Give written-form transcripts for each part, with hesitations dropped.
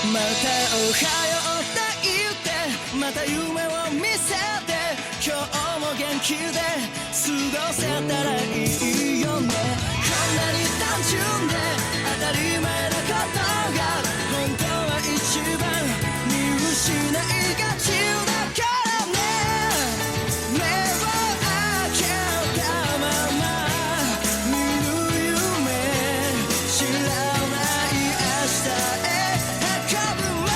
またおはようって言ってまた夢を見せて今日も元気で過ごせたらいいよねこんなに単純で当たり前なことが本当は一番見失いがちだからね目を開けたまま見る夢知らない明日へ運ぶメ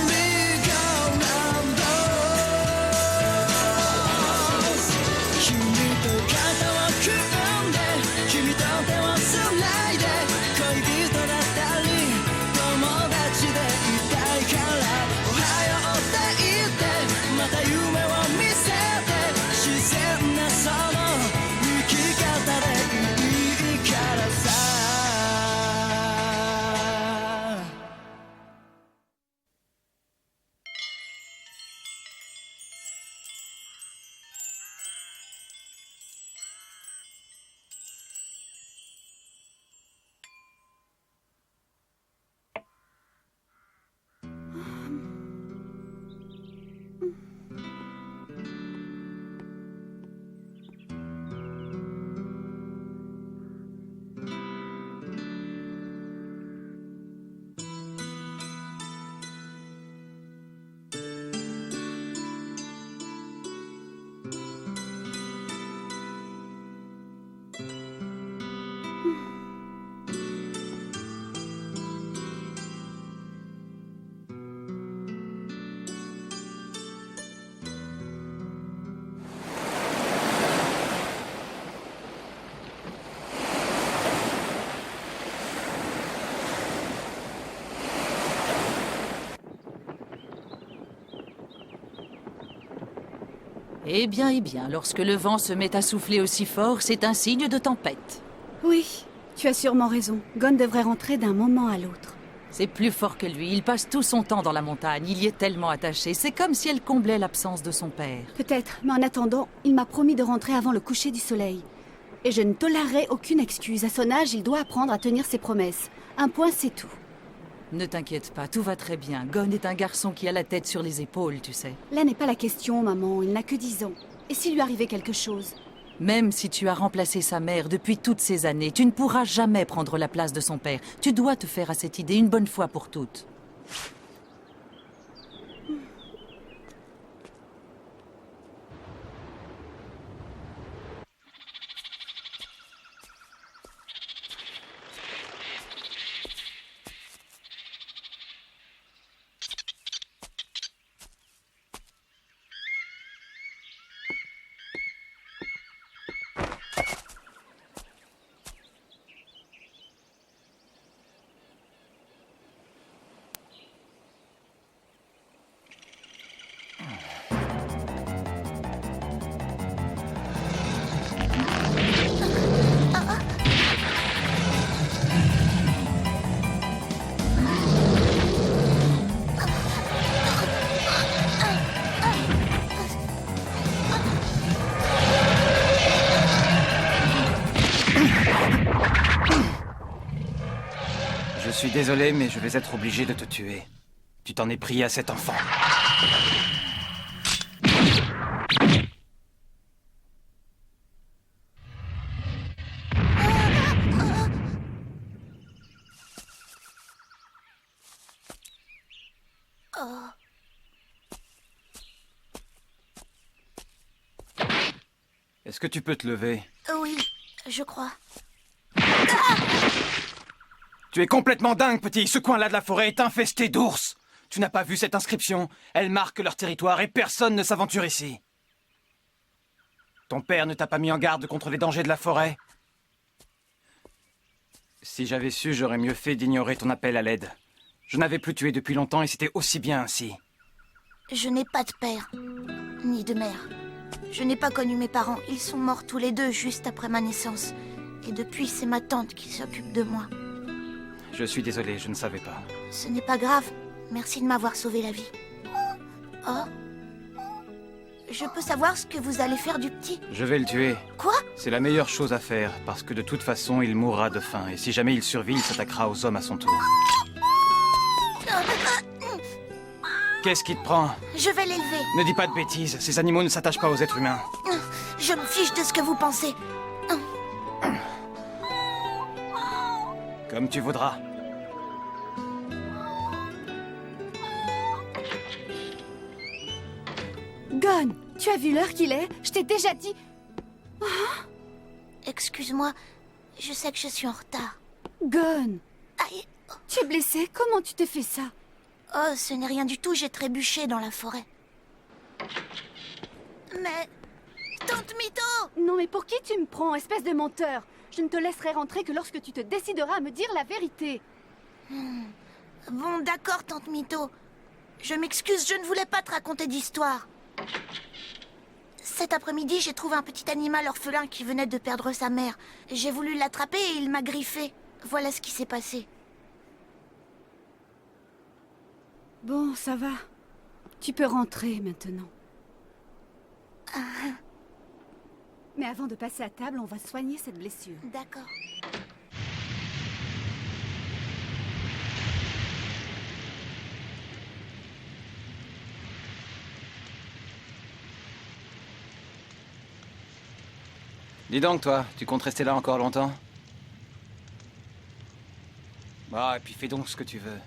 リーゴーラウンド君と肩を組んで君と手をつないで恋人だったり友達でいたいからおはようって言ってまた夢を見せて自然なその生き方でいいからさEh bien, lorsque le vent se met à souffler aussi fort, c'est un signe de tempête. Oui, tu as sûrement raison. Gon devrait rentrer d'un moment à l'autre. C'est plus fort que lui, il passe tout son temps dans la montagne, il y est tellement attaché, c'est comme si elle comblait l'absence de son père. Peut-être, mais en attendant, il m'a promis de rentrer avant le coucher du soleil. Et je ne tolérerai aucune excuse. À son âge, il doit apprendre à tenir ses promesses. Un point, c'est tout. Ne t'inquiète pas, tout va très bien. Gon est un garçon qui a la tête sur les épaules, tu sais. Là n'est pas la question, maman. Il n'a que 10 ans. Et s'il lui arrivait quelque chose? Même si tu as remplacé sa mère depuis toutes ces années, tu ne pourras jamais prendre la place de son père. Tu dois te faire à cette idée une bonne fois pour toutes. Je suis désolé, mais je vais être obligé de te tuer. Tu t'en es pris à cet enfant. Est-ce que tu peux te lever? Oui, je crois. Tu es complètement dingue, petit. Ce coin-là de la forêt est infesté d'ours. Tu n'as pas vu cette inscription? Elle marque leur territoire et personne ne s'aventure ici. Ton père ne t'a pas mis en garde contre les dangers de la forêt? Si j'avais su, j'aurais mieux fait d'ignorer ton appel à l'aide. Je n'avais plus tué depuis longtemps et c'était aussi bien ainsi. Je n'ai pas de père, ni de mère. Je n'ai pas connu mes parents. Ils sont morts tous les deux juste après ma naissance. Et depuis, c'est ma tante qui s'occupe de moi. Je suis désolé, je ne savais pas. Ce n'est pas grave. Merci de m'avoir sauvé la vie. Oh. Je peux savoir ce que vous allez faire du petit? Je vais le tuer. Quoi? C'est la meilleure chose à faire, parce que de toute façon, il mourra de faim. Et si jamais il survit, il s'attaquera aux hommes à son tour. Qu'est-ce qui te prend? Je vais l'élever. Ne dis pas de bêtises, ces animaux ne s'attachent pas aux êtres humains. Je me fiche de ce que vous pensez. Comme tu voudras. Gon, tu as vu l'heure qu'il est? Je t'ai déjà dit... Excuse-moi, je sais que je suis en retard. Gon, Aïe. tu es blessé? Comment tu t'es fait ça? Oh, ce n'est rien du tout, j'ai trébuché dans la forêt. Mais... Tante Mito! Non mais pour qui tu me prends, espèce de menteur? Je ne te laisserai rentrer que lorsque tu te décideras à me dire la vérité. Bon, d'accord, Tante Mito. Je m'excuse, je ne voulais pas te raconter d'histoire. Cet après-midi, j'ai trouvé un petit animal orphelin qui venait de perdre sa mère. J'ai voulu l'attraper et il m'a griffé. Voilà ce qui s'est passé. Bon, ça va. Tu peux rentrer maintenant. Mais avant de passer à table, on va soigner cette blessure. D'accord. Dis donc, toi, tu comptes rester là encore longtemps? Bah, et puis fais donc ce que tu veux.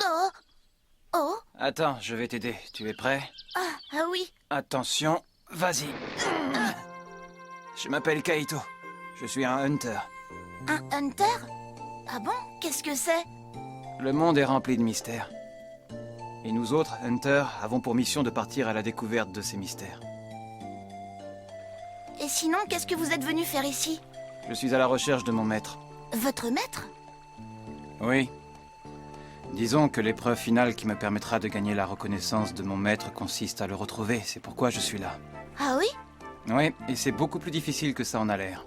Oh! Oh! Attends, je vais t'aider. Tu es prêt? Ah oui! Attention, vas-y. Je m'appelle Kaito. Je suis un hunter. Un hunter? Ah bon? Qu'est-ce que c'est? Le monde est rempli de mystères. Et nous autres, hunters, avons pour mission de partir à la découverte de ces mystères. Et sinon, qu'est-ce que vous êtes venu faire ici? Je suis à la recherche de mon maître. Votre maître? Oui. Disons que l'épreuve finale qui me permettra de gagner la reconnaissance de mon maître consiste à le retrouver. C'est pourquoi je suis là. Ah oui? Oui, et c'est beaucoup plus difficile que ça en a l'air.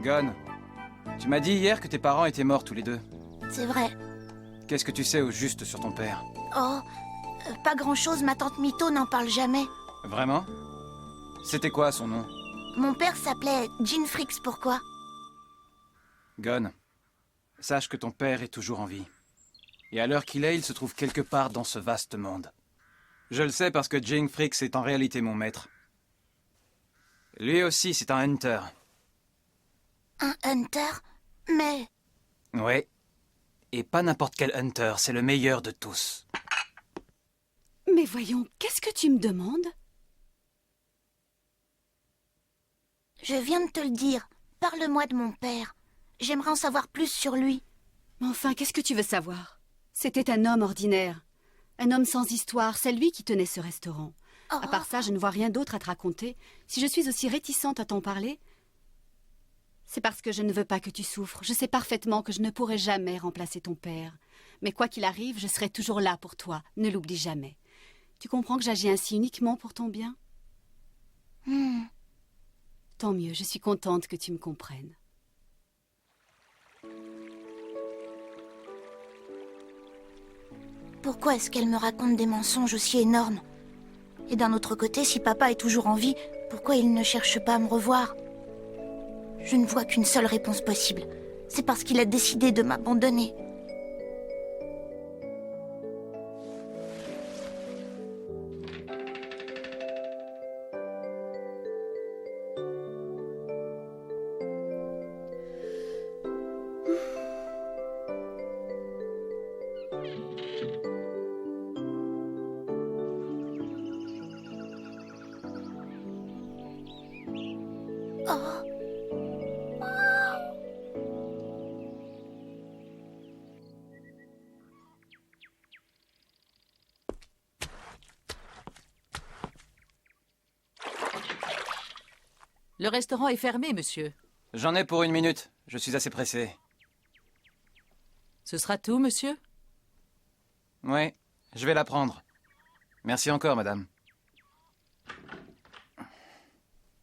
Gon, tu m'as dit hier que tes parents étaient morts tous les deux. C'est vrai. Qu'est-ce que tu sais au juste sur ton père? Oh, pas grand-chose, ma tante Mito n'en parle jamais. Vraiment? C'était quoi son nom? Mon père s'appelait Jean Frix, pourquoi? Gon, sache que ton père est toujours en vie. Et à l'heure qu'il est, il se trouve quelque part dans ce vaste monde. Je le sais parce que Jean Frix est en réalité mon maître. Lui aussi, c'est un hunter. Un hunter? Mais... Oui. Et pas n'importe quel hunter, c'est le meilleur de tous. Mais voyons, qu'est-ce que tu me demandes? Je viens de te le dire. Parle-moi de mon père. J'aimerais en savoir plus sur lui. Mais enfin, qu'est-ce que tu veux savoir? C'était un homme ordinaire. Un homme sans histoire, c'est lui qui tenait ce restaurant. Oh. À part ça, je ne vois rien d'autre à te raconter. Si je suis aussi réticente à t'en parler, c'est parce que je ne veux pas que tu souffres. Je sais parfaitement que je ne pourrai jamais remplacer ton père. Mais quoi qu'il arrive, je serai toujours là pour toi. Ne l'oublie jamais. Tu comprends que j'agis ainsi uniquement pour ton bien? Tant mieux, je suis contente que tu me comprennes. Pourquoi est-ce qu'elle me raconte des mensonges aussi énormes? Et d'un autre côté, si papa est toujours en vie, pourquoi il ne cherche pas à me revoir? Je ne vois qu'une seule réponse possible. C'est parce qu'il a décidé de m'abandonner. Oh. Le restaurant est fermé, monsieur. J'en ai pour 1 minute. Je suis assez pressé. Ce sera tout, monsieur? Oui, je vais la prendre. Merci encore, madame.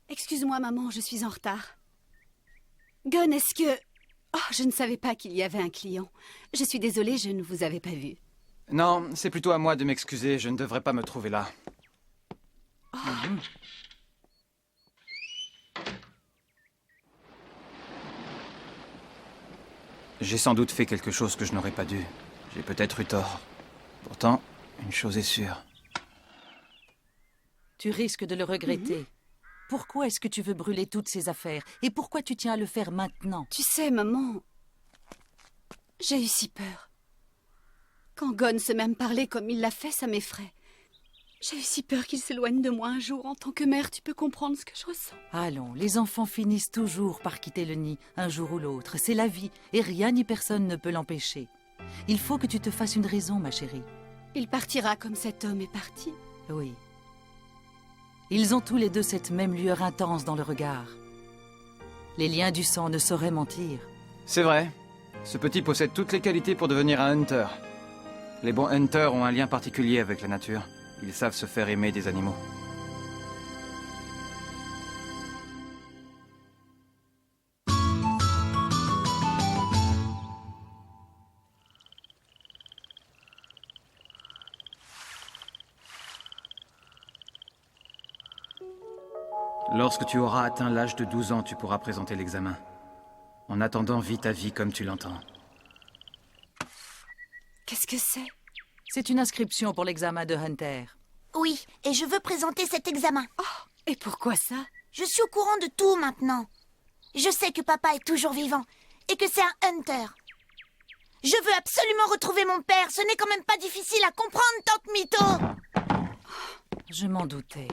Excuse-moi, maman, je suis en retard. Gon, est-ce que... Oh, je ne savais pas qu'il y avait un client. Je suis désolée, je ne vous avais pas vu. Non, c'est plutôt à moi de m'excuser, je ne devrais pas me trouver là. J'ai sans doute fait quelque chose que je n'aurais pas dû. J'ai peut-être eu tort. Pourtant, une chose est sûre. Tu risques de le regretter. Pourquoi est-ce que tu veux brûler toutes ces affaires? Et pourquoi tu tiens à le faire maintenant? Tu sais, maman, j'ai eu si peur. Quand Gon se met à me parler comme il l'a fait, ça m'effraie. J'ai eu si peur qu'il s'éloigne de moi un jour. En tant que mère, tu peux comprendre ce que je ressens. Allons, les enfants finissent toujours par quitter le nid, un jour ou l'autre. C'est la vie, et rien ni personne ne peut l'empêcher. Il faut que tu te fasses une raison, ma chérie. Il partira comme cet homme est parti. Oui. Ils ont tous les deux cette même lueur intense dans le regard. Les liens du sang ne sauraient mentir. C'est vrai. Ce petit possède toutes les qualités pour devenir un hunter. Les bons hunters ont un lien particulier avec la nature. Ils savent se faire aimer des animaux. Lorsque tu auras atteint l'âge de 12 ans, tu pourras présenter l'examen. En attendant, vis ta vie comme tu l'entends. Qu'est-ce que c'est? C'est une inscription pour l'examen de Hunter. Oui, et je veux présenter cet examen. Et pourquoi ça? Je suis au courant de tout maintenant. Je sais que papa est toujours vivant et que c'est un hunter. Je veux absolument retrouver mon père. Ce n'est quand même pas difficile à comprendre, tante Mito. Je m'en doutais.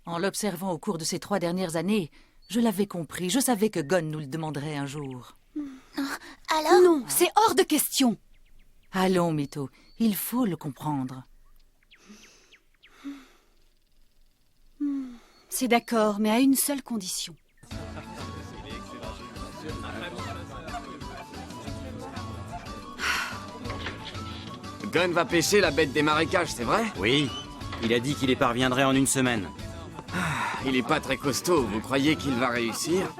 En l'observant au cours de ces 3 dernières années, je l'avais compris. Je savais que Gon nous le demanderait un jour. Alors? Non, c'est hors de question. Allons, Mito, il faut le comprendre. C'est d'accord, mais à une seule condition. Gon va pêcher la bête des marécages, c'est vrai? Oui, il a dit qu'il y parviendrait en une semaine. Il est pas très costaud, vous croyez qu'il va réussir?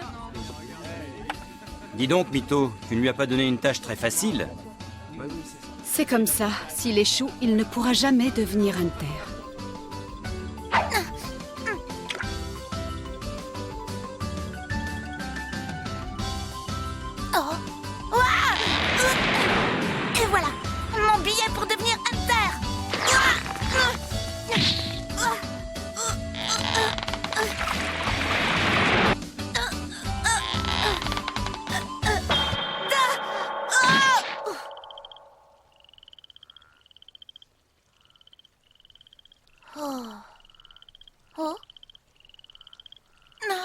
Dis donc, Mito, tu ne lui as pas donné une tâche très facile? C'est comme ça. S'il échoue, il ne pourra jamais devenir hunter. Oh. Ouah. Et voilà, mon billet pour devenir hunter. Oh. Non.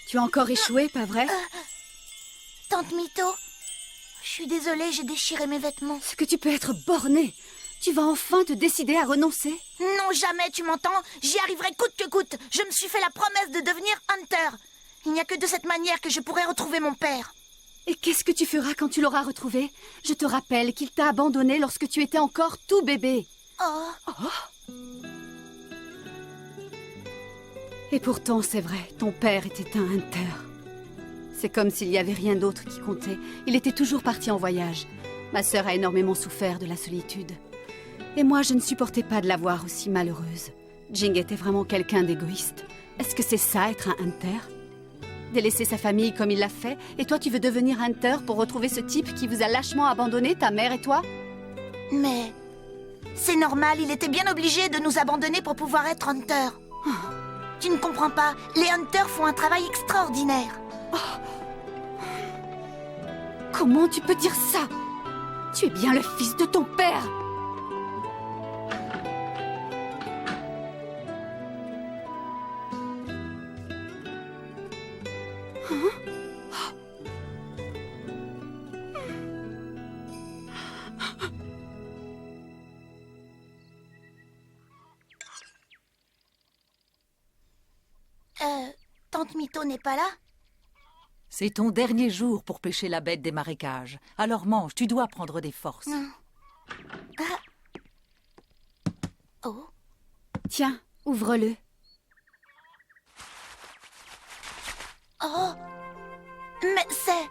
Tu as encore échoué, pas vrai? Tante Mito, je suis désolée, j'ai déchiré mes vêtements. C'est que tu peux être borné. Tu vas enfin te décider à renoncer? Non, jamais, tu m'entends? J'y arriverai coûte que coûte. Je me suis fait la promesse de devenir hunter. Il n'y a que de cette manière que je pourrai retrouver mon père. Et qu'est-ce que tu feras quand tu l'auras retrouvé? Je te rappelle qu'il t'a abandonné lorsque tu étais encore tout bébé. Oh. Et pourtant, c'est vrai, ton père était un hunter. C'est comme s'il n'y avait rien d'autre qui comptait. Il était toujours parti en voyage. Ma sœur a énormément souffert de la solitude. Et moi, je ne supportais pas de la voir aussi malheureuse. Jing était vraiment quelqu'un d'égoïste. Est-ce que c'est ça, être un hunter? Délaisser sa famille comme il l'a fait, et toi tu veux devenir hunter pour retrouver ce type qui vous a lâchement abandonné, ta mère et toi? Mais c'est normal, il était bien obligé de nous abandonner pour pouvoir être hunter. Tu ne comprends pas, les hunters font un travail extraordinaire. Comment tu peux dire ça? Tu es bien le fils de ton père! Tante Mito n'est pas là? C'est ton dernier jour pour pêcher la bête des marécages. Alors mange, tu dois prendre des forces. Oh. Tiens, Ouvre-le. Oh! Mais c'est...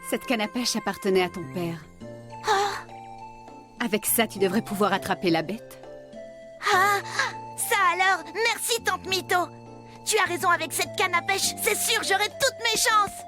Cette canne à pêche appartenait à ton père. Avec ça, tu devrais pouvoir attraper la bête. Ah! Ça alors! Merci, Tante Mito! Tu as raison avec cette canne à pêche, c'est sûr, j'aurai toutes mes chances!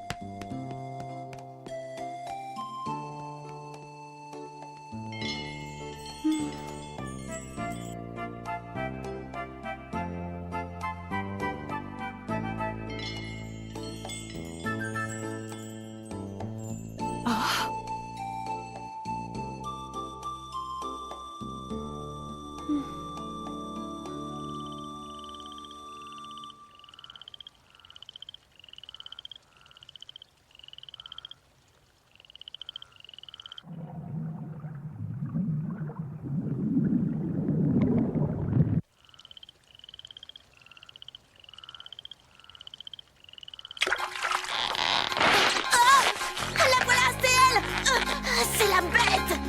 La voilà, c'est elle! C'est la bête!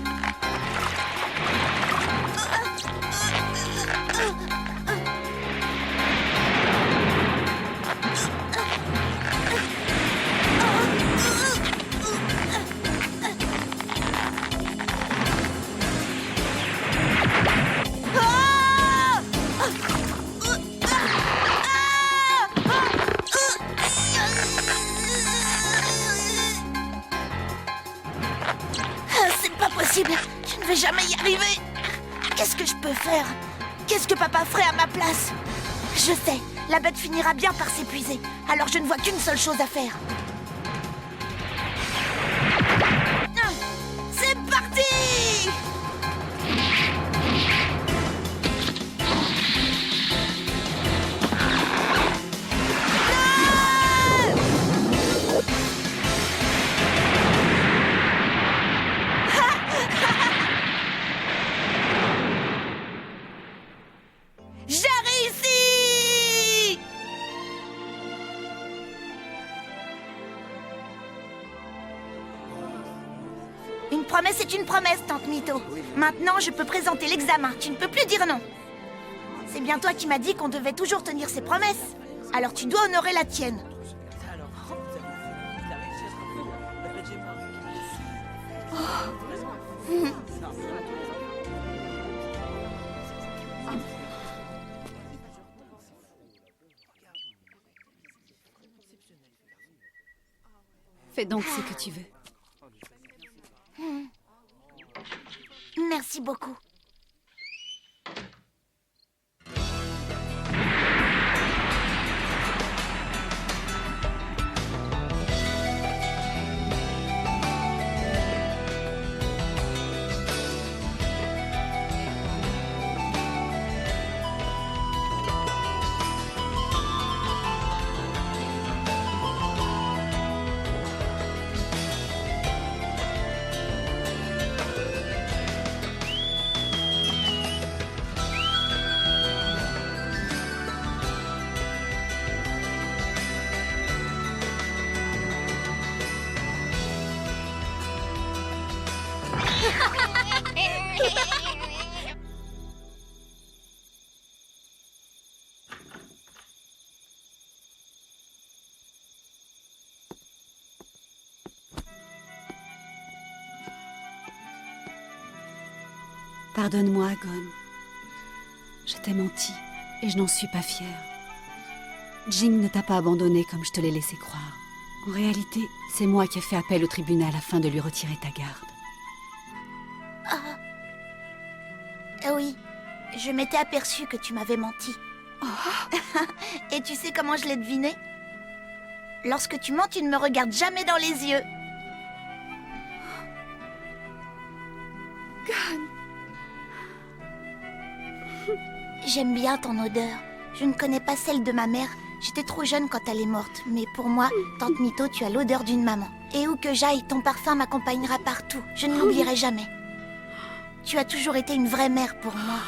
C'est pas possible, je ne vais jamais y arriver. Qu'est-ce que je peux faire? Qu'est-ce que papa ferait à ma place? Je sais, la bête finira bien par s'épuiser. Alors je ne vois qu'une seule chose à faire. C'est parti! J'ai réussi! Une promesse est une promesse, Tante Mito. Maintenant, je peux présenter l'examen. Tu ne peux plus dire non. C'est bien toi qui m'as dit qu'on devait toujours tenir ses promesses. Alors tu dois honorer la tienne. Fais donc ce que tu veux. Merci beaucoup. Pardonne-moi, Gon. Je t'ai menti et je n'en suis pas fière. Jing ne t'a pas abandonné comme je te l'ai laissé croire. En réalité, c'est moi qui ai fait appel au tribunal afin de lui retirer ta garde. Oui, je m'étais aperçue que tu m'avais menti. Et tu sais comment je l'ai deviné? Lorsque tu mens, tu ne me regardes jamais dans les yeux. J'aime bien ton odeur. Je ne connais pas celle de ma mère. J'étais trop jeune quand elle est morte. Mais pour moi, Tante Mito, tu as l'odeur d'une maman. Et où que j'aille, ton parfum m'accompagnera partout. Je ne l'oublierai jamais. Tu as toujours été une vraie mère pour moi.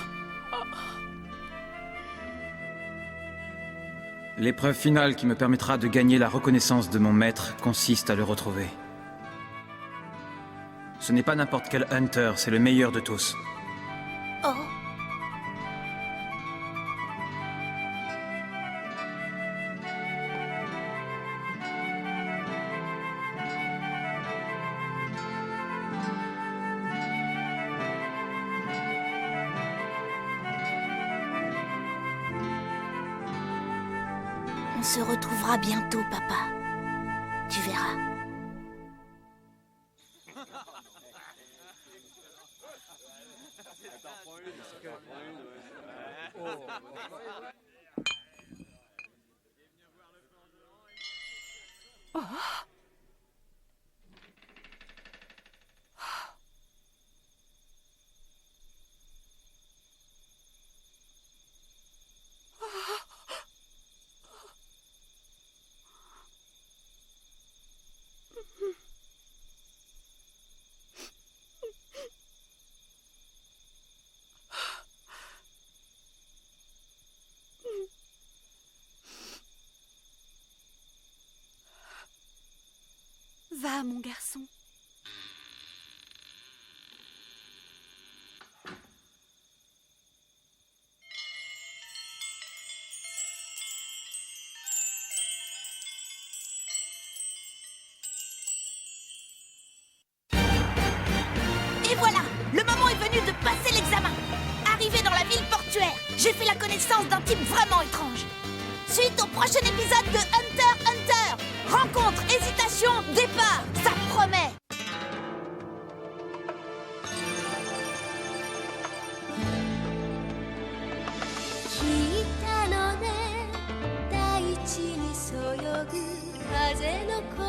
L'épreuve finale qui me permettra de gagner la reconnaissance de mon maître consiste à le retrouver. Ce n'est pas n'importe quel hunter, c'est le meilleur de tous. Oh. On se retrouvera bientôt, papa. Tu verras. Va, mon garçon. Et voilà, le moment est venu de passer l'examen. Arrivé dans la ville portuaire, j'ai fait la connaissance d'un type vraiment étrange. Suite au prochain épisode de Hunter x Hunter. Rencontre, hésitation, départ, ça promet.「大地にそよぐ風の声」